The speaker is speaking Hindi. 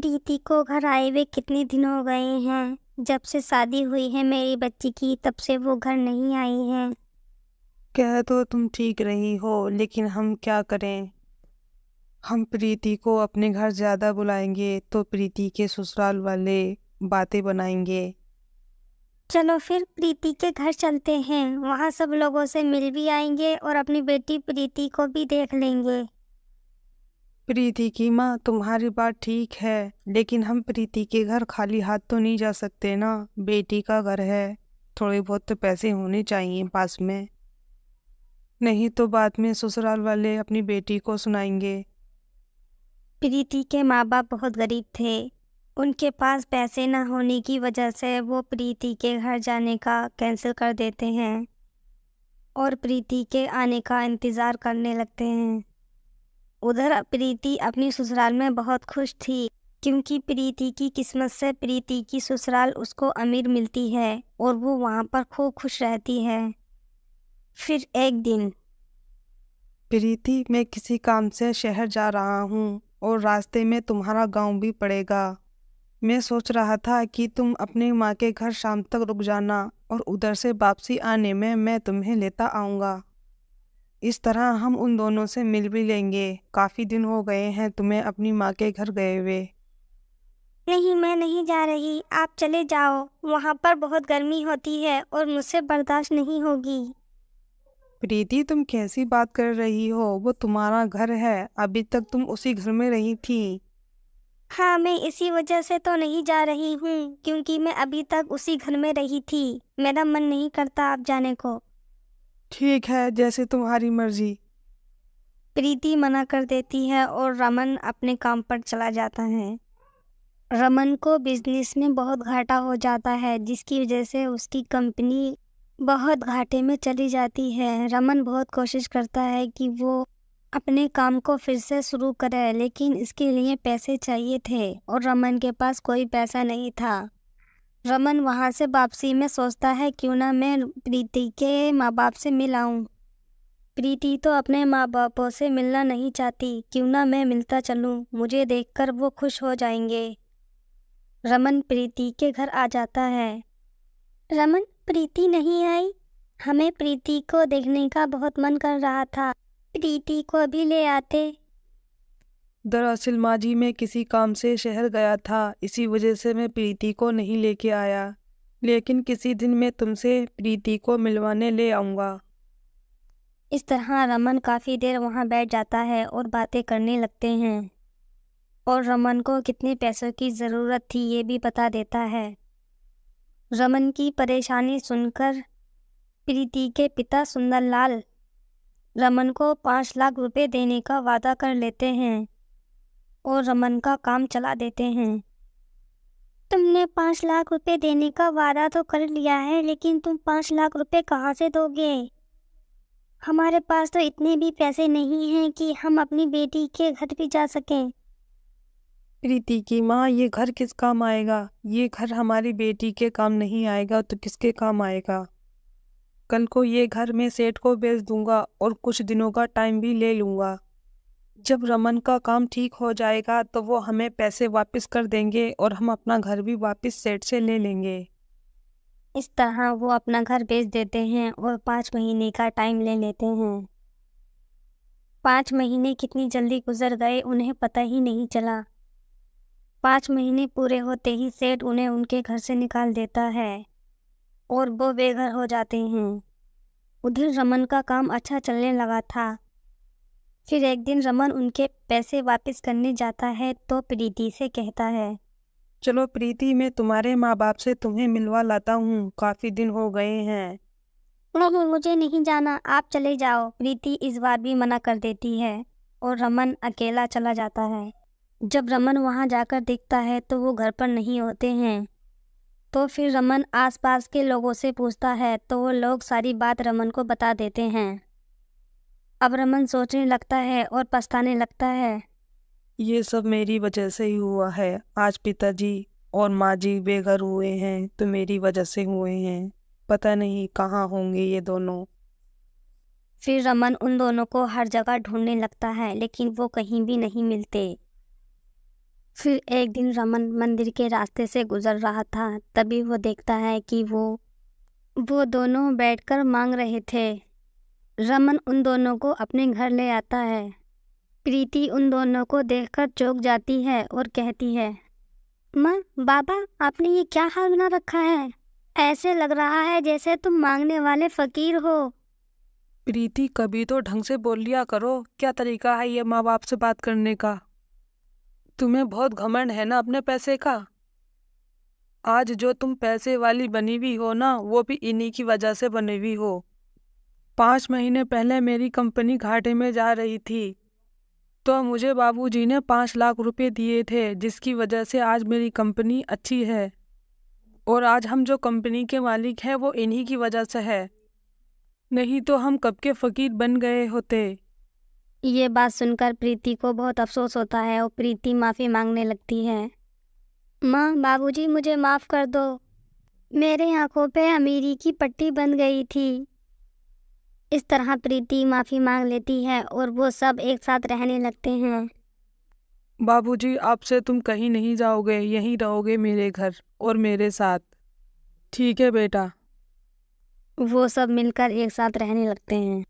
प्रीति को घर आए हुए कितने दिन हो गए हैं। जब से शादी हुई है मेरी बच्ची की तब से वो घर नहीं आई है। कह तो तुम ठीक रही हो, लेकिन हम क्या करें। हम प्रीति को अपने घर ज्यादा बुलाएंगे तो प्रीति के ससुराल वाले बातें बनाएंगे। चलो फिर प्रीति के घर चलते हैं, वहाँ सब लोगों से मिल भी आएंगे और अपनी बेटी प्रीति को भी देख लेंगे। प्रीति की माँ, तुम्हारी बात ठीक है, लेकिन हम प्रीति के घर खाली हाथ तो नहीं जा सकते ना। बेटी का घर है, थोड़े बहुत तो पैसे होने चाहिए पास में, नहीं तो बाद में ससुराल वाले अपनी बेटी को सुनाएंगे। प्रीति के माँ बाप बहुत गरीब थे। उनके पास पैसे न होने की वजह से वो प्रीति के घर जाने का कैंसिल कर देते हैं और प्रीति के आने का इंतज़ार करने लगते हैं। उधर प्रीति अपनी ससुराल में बहुत खुश थी, क्योंकि प्रीति की किस्मत से प्रीति की ससुराल उसको अमीर मिलती है और वो वहाँ पर खूब खुश रहती है। फिर एक दिन प्रीति, मैं किसी काम से शहर जा रहा हूँ और रास्ते में तुम्हारा गांव भी पड़ेगा। मैं सोच रहा था कि तुम अपने माँ के घर शाम तक रुक जाना और उधर से वापसी आने में मैं तुम्हें लेता आऊँगा। इस तरह हम उन दोनों से मिल भी लेंगे। काफ़ी दिन हो गए हैं तुम्हें अपनी माँ के घर गए हुए। नहीं, मैं नहीं जा रही, आप चले जाओ। वहाँ पर बहुत गर्मी होती है और मुझसे बर्दाश्त नहीं होगी। प्रीति, तुम कैसी बात कर रही हो? वो तुम्हारा घर है, अभी तक तुम उसी घर में रही थी। हाँ, मैं इसी वजह से तो नहीं जा रही हूँ, क्योंकि मैं अभी तक उसी घर में रही थी। मेरा मन नहीं करता आप जाने को। ठीक है, जैसे तुम्हारी मर्जी। प्रीति मना कर देती है और रमन अपने काम पर चला जाता है। रमन को बिजनेस में बहुत घाटा हो जाता है, जिसकी वजह से उसकी कंपनी बहुत घाटे में चली जाती है। रमन बहुत कोशिश करता है कि वो अपने काम को फिर से शुरू करे, लेकिन इसके लिए पैसे चाहिए थे और रमन के पास कोई पैसा नहीं था। रमन वहाँ से वापसी में सोचता है क्यों ना मैं प्रीति के माँ बाप से मिल आऊँ। प्रीति तो अपने माँ बापों से मिलना नहीं चाहती, क्यों ना मैं मिलता चलूँ, मुझे देखकर वो खुश हो जाएंगे। रमन प्रीति के घर आ जाता है। रमन, प्रीति नहीं आई। हमें प्रीति को देखने का बहुत मन कर रहा था, प्रीति को भी ले आते। दरअसल माँ जी, मैं किसी काम से शहर गया था, इसी वजह से मैं प्रीति को नहीं लेके आया, लेकिन किसी दिन मैं तुमसे प्रीति को मिलवाने ले आऊँगा। इस तरह रमन काफ़ी देर वहाँ बैठ जाता है और बातें करने लगते हैं और रमन को कितने पैसों की ज़रूरत थी ये भी बता देता है। रमन की परेशानी सुनकर प्रीति के पिता सुंदरलाल रमन को 5 लाख रुपए देने का वादा कर लेते हैं और रमन का काम चला देते हैं। तुमने 5 लाख रुपए देने का वादा तो कर लिया है, लेकिन तुम 5 लाख रुपए कहाँ से दोगे? हमारे पास तो इतने भी पैसे नहीं हैं कि हम अपनी बेटी के घर भी जा सकें। प्रीति की माँ, ये घर किस काम आएगा? ये घर हमारी बेटी के काम नहीं आएगा तो किसके काम आएगा? कल को ये घर मैं सेठ को बेच दूंगा और कुछ दिनों का टाइम भी ले लूंगा। जब रमन का काम ठीक हो जाएगा तो वो हमें पैसे वापस कर देंगे और हम अपना घर भी वापस सेठ से ले लेंगे। इस तरह वो अपना घर बेच देते हैं और 5 महीने का टाइम ले लेते हैं। 5 महीने कितनी जल्दी गुजर गए उन्हें पता ही नहीं चला। 5 महीने पूरे होते ही सेठ उन्हें उनके घर से निकाल देता है और वो बेघर हो जाते हैं। उधर रमन का काम अच्छा चलने लगा था। फिर एक दिन रमन उनके पैसे वापस करने जाता है तो प्रीति से कहता है, चलो प्रीति, मैं तुम्हारे माँ बाप से तुम्हें मिलवा लाता हूँ, काफी दिन हो गए हैं। नहीं, मुझे नहीं जाना, आप चले जाओ। प्रीति इस बार भी मना कर देती है और रमन अकेला चला जाता है। जब रमन वहां जाकर देखता है तो वो घर पर नहीं होते हैं। तो फिर रमन आसपास के लोगों से पूछता है तो वो लोग सारी बात रमन को बता देते हैं। अब रमन सोचने लगता है और पछताने लगता है। ये सब मेरी वजह से ही हुआ है। आज पिताजी और माँ जी बेघर हुए हैं तो मेरी वजह से हुए हैं। पता नहीं कहाँ होंगे ये दोनों। फिर रमन उन दोनों को हर जगह ढूंढने लगता है, लेकिन वो कहीं भी नहीं मिलते। फिर एक दिन रमन मंदिर के रास्ते से गुजर रहा था। तभी वो देखता है कि वो दोनों बैठकर मांग रहे थे। रमन उन दोनों को अपने घर ले आता है। प्रीति उन दोनों को देखकर चौंक जाती है और कहती है, माँ, बाबा, आपने ये क्या हाल बना रखा है? ऐसे लग रहा है जैसे तुम मांगने वाले फकीर हो। प्रीति, कभी तो ढंग से बोल लिया करो। क्या तरीका है ये माँ बाप से बात करने का? तुम्हें बहुत घमंड है ना अपने पैसे का। आज जो तुम पैसे वाली बनी हुई हो ना, वो भी इन्हीं की वजह से बनी हुई हो। 5 महीने पहले मेरी कंपनी घाटे में जा रही थी, तो मुझे बाबूजी ने 5 लाख रुपए दिए थे, जिसकी वजह से आज मेरी कंपनी अच्छी है। और आज हम जो कंपनी के मालिक हैं वो इन्हीं की वजह से है, नहीं तो हम कब के फकीर बन गए होते। ये बात सुनकर प्रीति को बहुत अफसोस होता है और प्रीति माफ़ी मांगने लगती है। माँ, बाबूजी, मुझे माफ़ कर दो। मेरे आंखों पे अमीरी की पट्टी बन गई थी। इस तरह प्रीति माफ़ी मांग लेती है और वो सब एक साथ रहने लगते हैं। बाबूजी, आपसे तुम कहीं नहीं जाओगे, यहीं रहोगे मेरे घर और मेरे साथ। ठीक है बेटा। वो सब मिलकर एक साथ रहने लगते हैं।